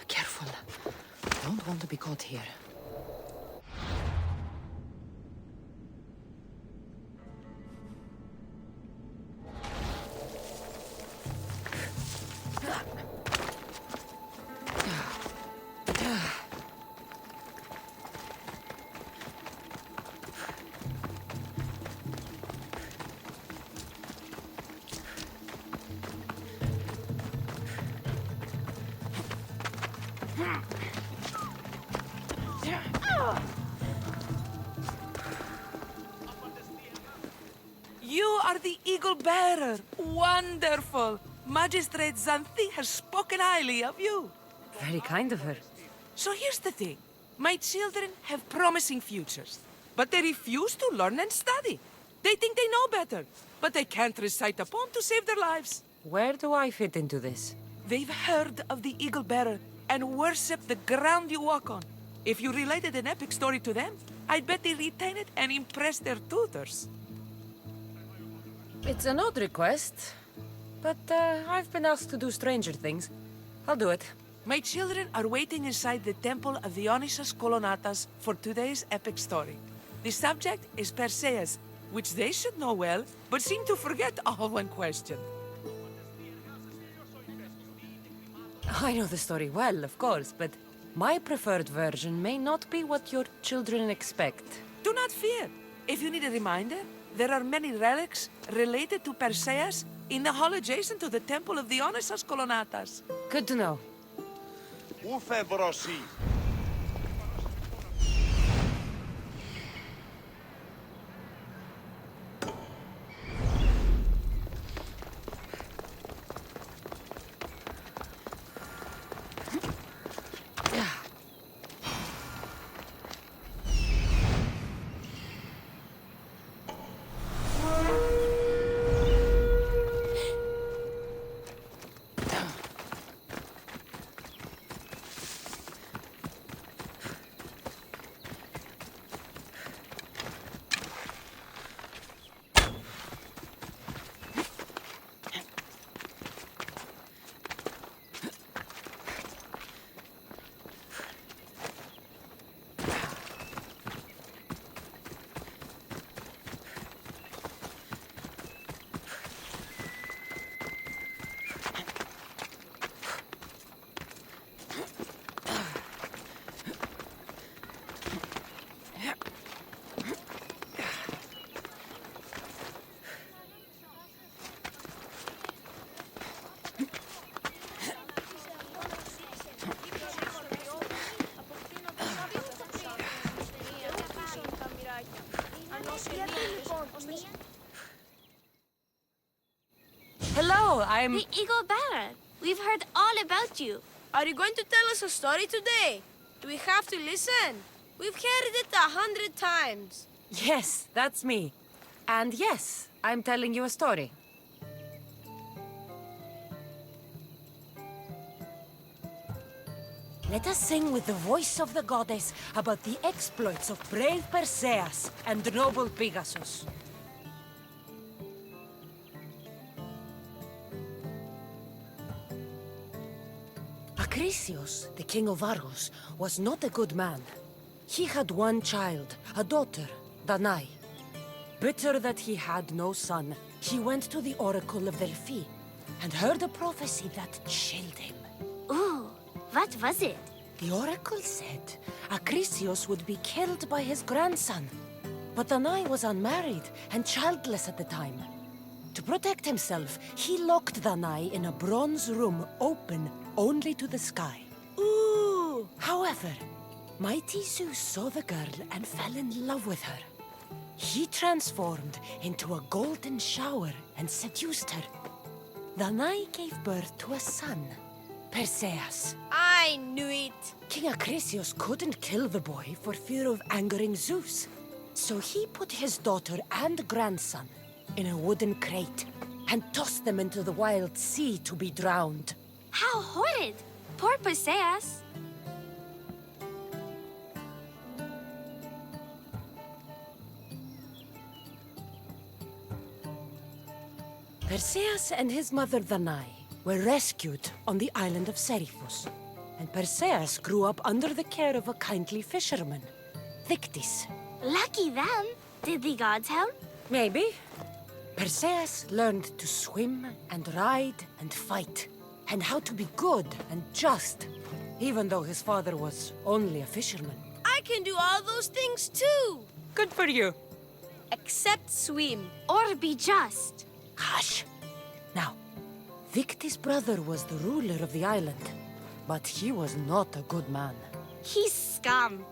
Careful. Don't want to be caught here. You are the Eagle Bearer. Wonderful. Magistrate Xanthi has spoken highly of you. Very kind of her. So here's the thing. My children have promising futures, but they refuse to learn and study. They think they know better, but they can't recite a poem to save their lives. Where do I fit into this? They've heard of the Eagle Bearer and worship the ground you walk on. If you related an epic story to them, I'd bet they retain it and impress their tutors. It's an odd request, but I've been asked to do stranger things. I'll do it. My children are waiting inside the temple of the Dionysus Kolonatas for today's epic story. The subject is Perseus, which they should know well, but seem to forget all when questioned. I know the story well, of course, but my preferred version may not be what your children expect. Do not fear. If you need a reminder, there are many relics related to Perseus in the hall adjacent to the temple of the Dionysus Kolonatas. Good to know. Ufe brosi. Hello, I'm... The Eagle Bearer. We've heard all about you. Are you going to tell us a story today? Do we have to listen? We've heard it 100 times. Yes, that's me. And yes, I'm telling you a story. Let us sing with the voice of the goddess about the exploits of brave Perseus and noble Pegasus. Acrisius, the king of Argos, was not a good man. He had one child, a daughter, Danae. Bitter that he had no son, he went to the oracle of Delphi and heard a prophecy that chilled him. Ooh, what was it? The oracle said Acrisius would be killed by his grandson. But Danae was unmarried and childless at the time. To protect himself, he locked Danae in a bronze room open only to the sky. Ooh! However, mighty Zeus saw the girl and fell in love with her. He transformed into a golden shower and seduced her. Danae gave birth to a son, Perseus. I knew it. King Acrisius couldn't kill the boy for fear of angering Zeus. So he put his daughter and grandson in a wooden crate and tossed them into the wild sea to be drowned. How horrid! Poor Perseus. Perseus and his mother Danae were rescued on the island of Seriphos, and Perseus grew up under the care of a kindly fisherman, Victis. Lucky them. Did the gods help? Maybe. Perseus learned to swim and ride and fight, and how to be good and just, even though his father was only a fisherman. I can do all those things too. Good for you. Except swim. Or be just? Hush. Now, Victis' brother was the ruler of the island, but he was not a good man. He's scum.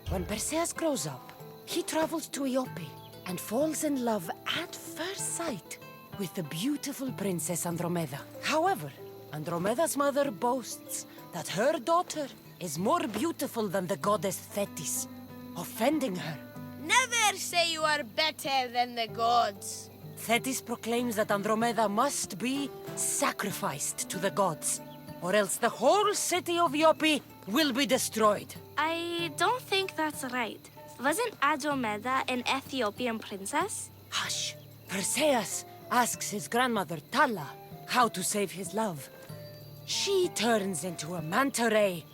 When Perseus grows up, he travels to Iope and falls in love at first sight with the beautiful princess Andromeda. However, Andromeda's mother boasts that her daughter is more beautiful than the goddess Thetis, offending her. Never say you are better than the gods. Thetis proclaims that Andromeda must be sacrificed to the gods, or else the whole city of Iope will be destroyed. I don't think that's right. Wasn't Andromeda an Ethiopian princess? Hush! Perseus asks his grandmother Tala how to save his love. She turns into a manta ray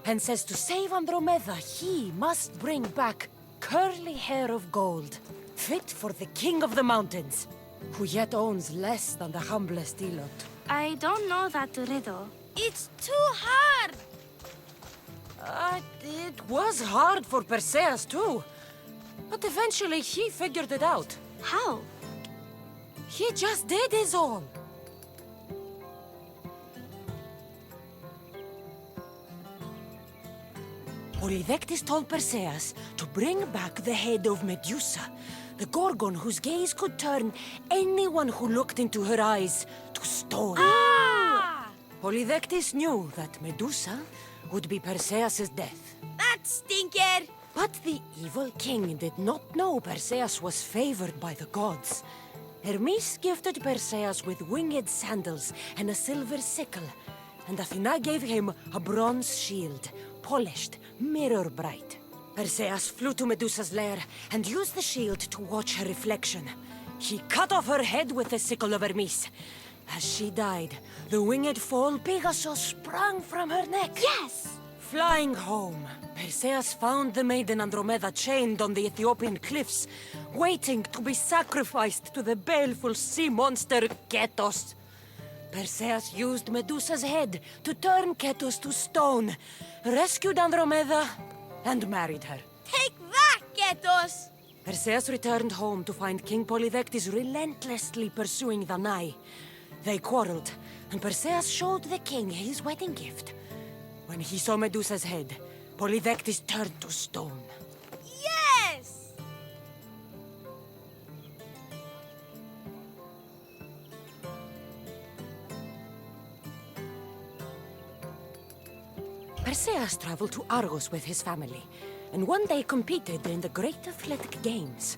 and says to save Andromeda, he must bring back curly hair of gold, fit for the king of the mountains, who yet owns less than the humblest elot. I don't know that riddle. It's too hard. It was hard for Perseus too, but eventually he figured it out. How? He just did his all. Polydectes told Perseus to bring back the head of Medusa, the Gorgon whose gaze could turn anyone who looked into her eyes to stone. Ah! Polydectes knew that Medusa would be Perseus' death. That stinker! But the evil king did not know Perseus was favored by the gods. Hermes gifted Perseus with winged sandals and a silver sickle, and Athena gave him a bronze shield, polished, mirror bright. Perseus flew to Medusa's lair and used the shield to watch her reflection. He cut off her head with the sickle of Hermes. As she died, the winged foal Pegasus sprang from her neck. Yes! Flying home, Perseus found the maiden Andromeda chained on the Ethiopian cliffs, waiting to be sacrificed to the baleful sea monster Ketos. Perseus used Medusa's head to turn Ketos to stone, rescued Andromeda, and married her. Take that, Ketos! Perseus returned home to find King Polydectes relentlessly pursuing Danae. They quarreled, and Perseus showed the king his wedding gift. When he saw Medusa's head, Polydectes turned to stone. Yes! Perseus traveled to Argos with his family, and one day competed in the Great Athletic Games.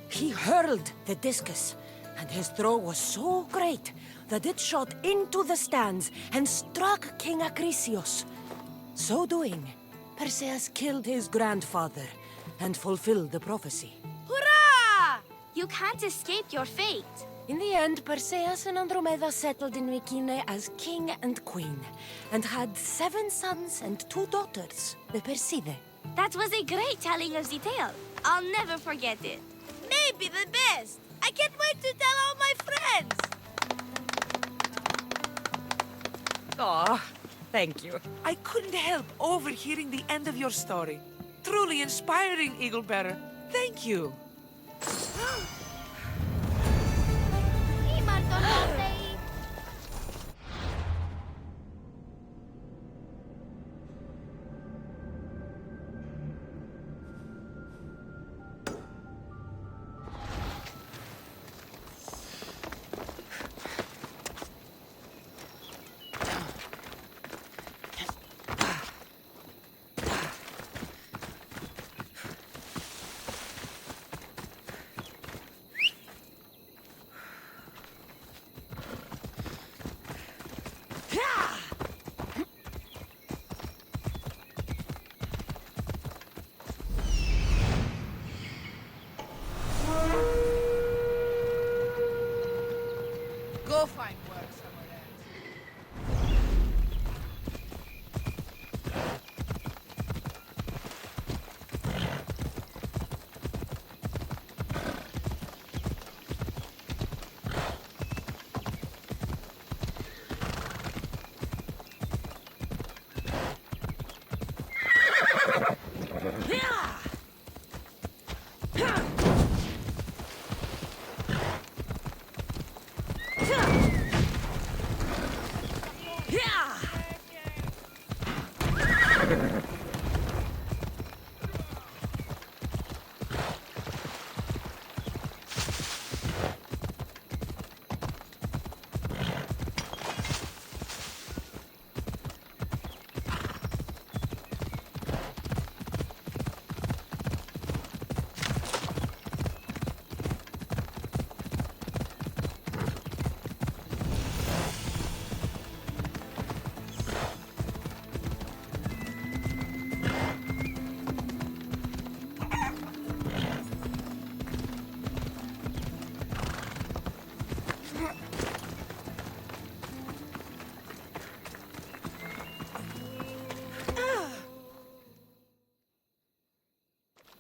He hurled the discus, and his throw was so great that it shot into the stands and struck King Acrisius. So doing, Perseus killed his grandfather and fulfilled the prophecy. Hurrah! You can't escape your fate. In the end, Perseus and Andromeda settled in Mycenae as king and queen, and had 7 sons and 2 daughters, the Perside. That was a great telling of the tale. I'll never forget it. Maybe the best. I can't wait to tell all my friends. Aw, thank you. I couldn't help overhearing the end of your story. Truly inspiring, Eagle Bearer. Thank you.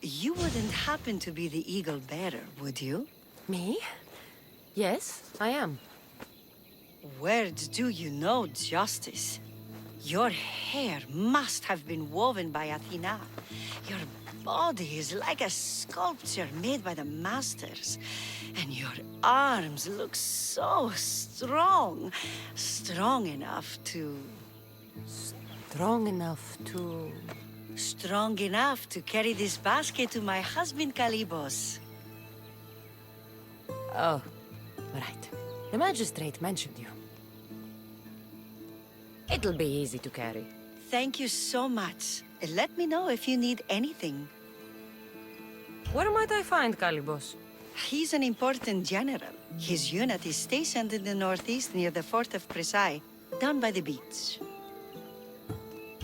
You wouldn't happen to be the eagle bearer, would you? Me? Yes, I am. Words do you know, Justice? Your hair must have been woven by Athena. Your body is like a sculpture made by the masters. And your arms look so strong. Strong enough to... Strong enough to... Strong enough to carry this basket to my husband, Kalibos. Oh, right. The magistrate mentioned you. It'll be easy to carry. Thank you so much. Let me know if you need anything. Where might I find Kalibos? He's an important general. His unit is stationed in the northeast near the fort of Presai, down by the beach.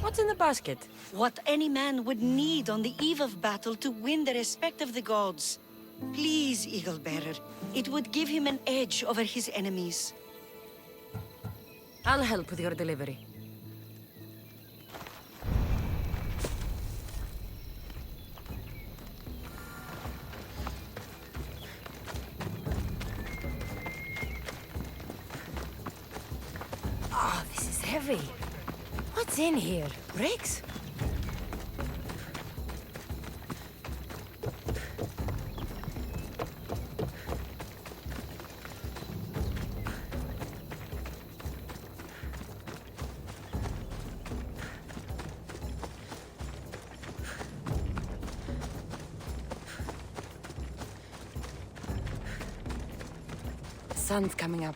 What's in the basket? What any man would need on the eve of battle to win the respect of the gods. Please, Eagle Bearer. It would give him an edge over his enemies. I'll help with your delivery. Oh, this is heavy. What's in here? Bricks? Sun's coming up.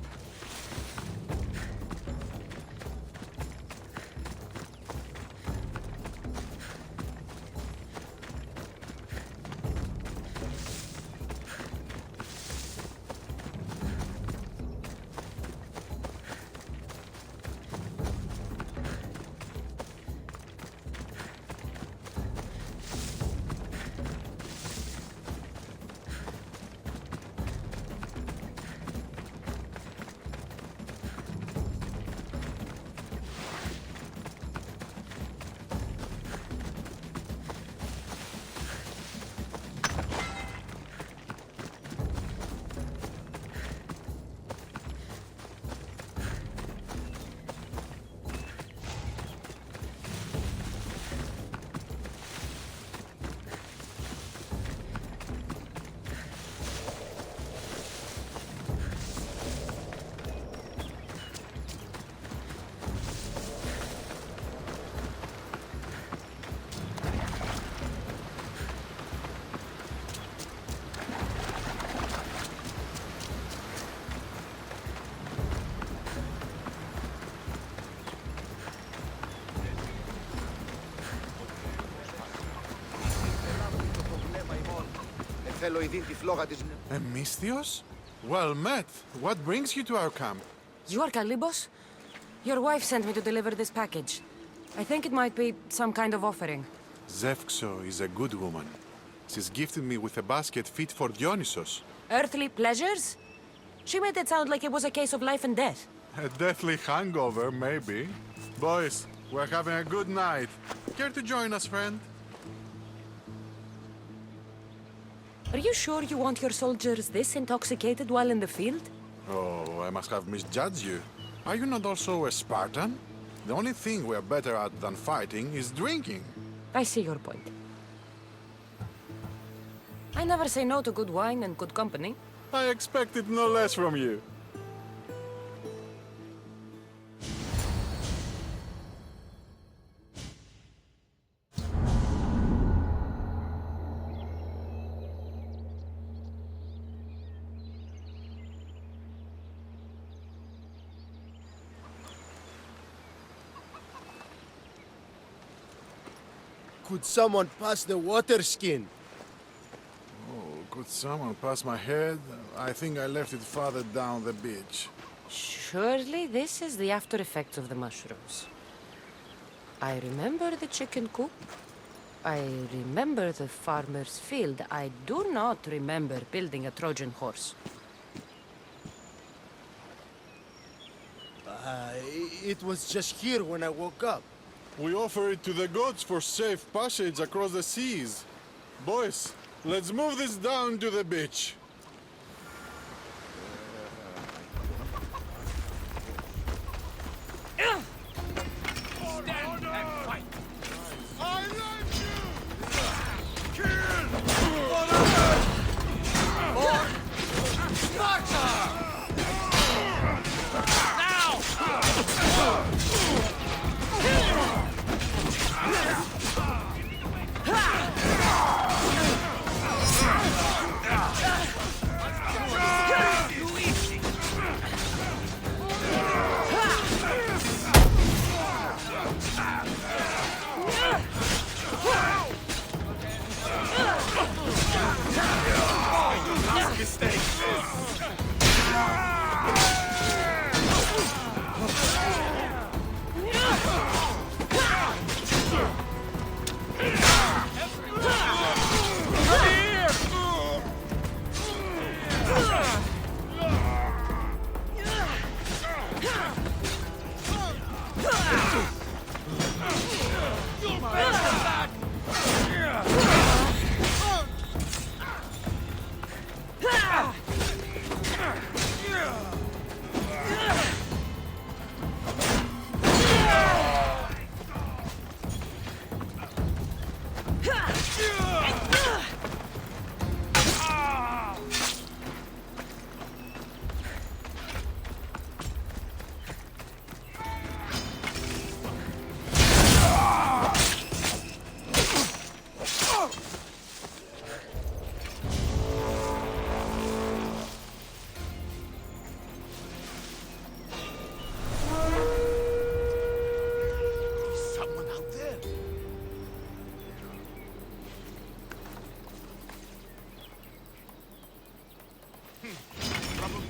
A Misthios? Well met. What brings you to our camp? You are Kalibos? Your wife sent me to deliver this package. I think it might be some kind of offering. Zevxo is a good woman. She's gifted me with a basket fit for Dionysos. Earthly pleasures? She made it sound like it was a case of life and death. A deathly hangover, maybe. Boys, we're having a good night. Care to join us, friend? Are you sure you want your soldiers this intoxicated while in the field? Oh, I must have misjudged you. Are you not also a Spartan? The only thing we're better at than fighting is drinking. I see your point. I never say no to good wine and good company. I expected no less from you. Could someone pass the water skin? Oh, could someone pass my head? I think I left it farther down the beach. Surely this is the after effects of the mushrooms. I remember the chicken coop. I remember the farmer's field. I do not remember building a Trojan horse. It was just here when I woke up. We offer it to the gods for safe passage across the seas. Boys, let's move this down to the beach.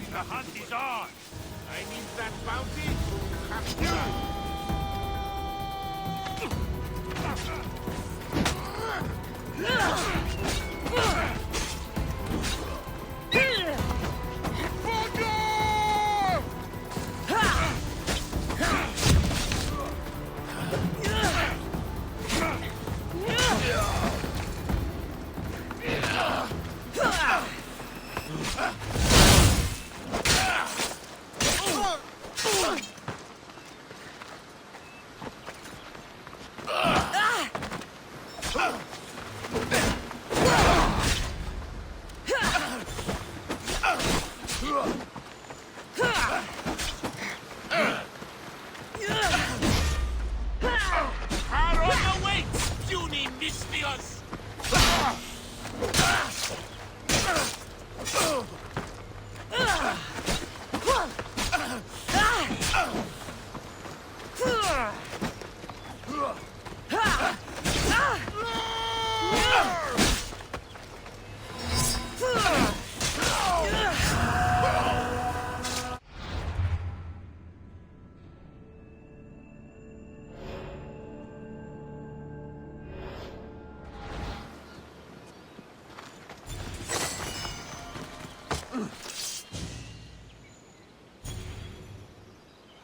The hunt is on! I need that bounty captured!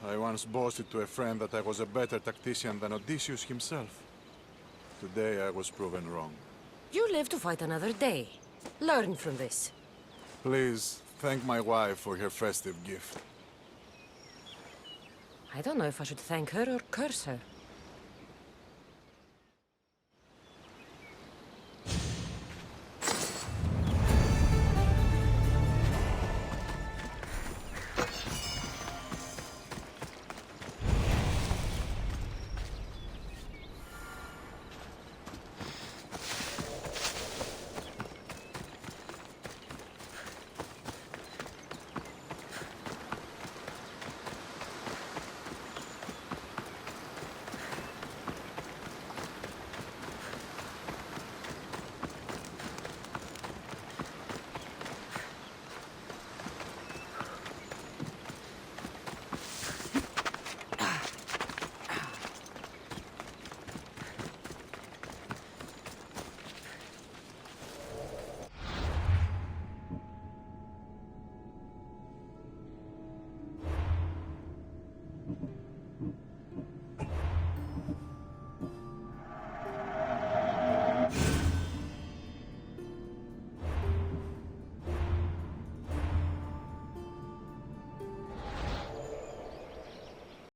I once boasted to a friend that I was a better tactician than Odysseus himself. Today I was proven wrong. You live to fight another day. Learn from this. Please, thank my wife for her festive gift. I don't know if I should thank her or curse her.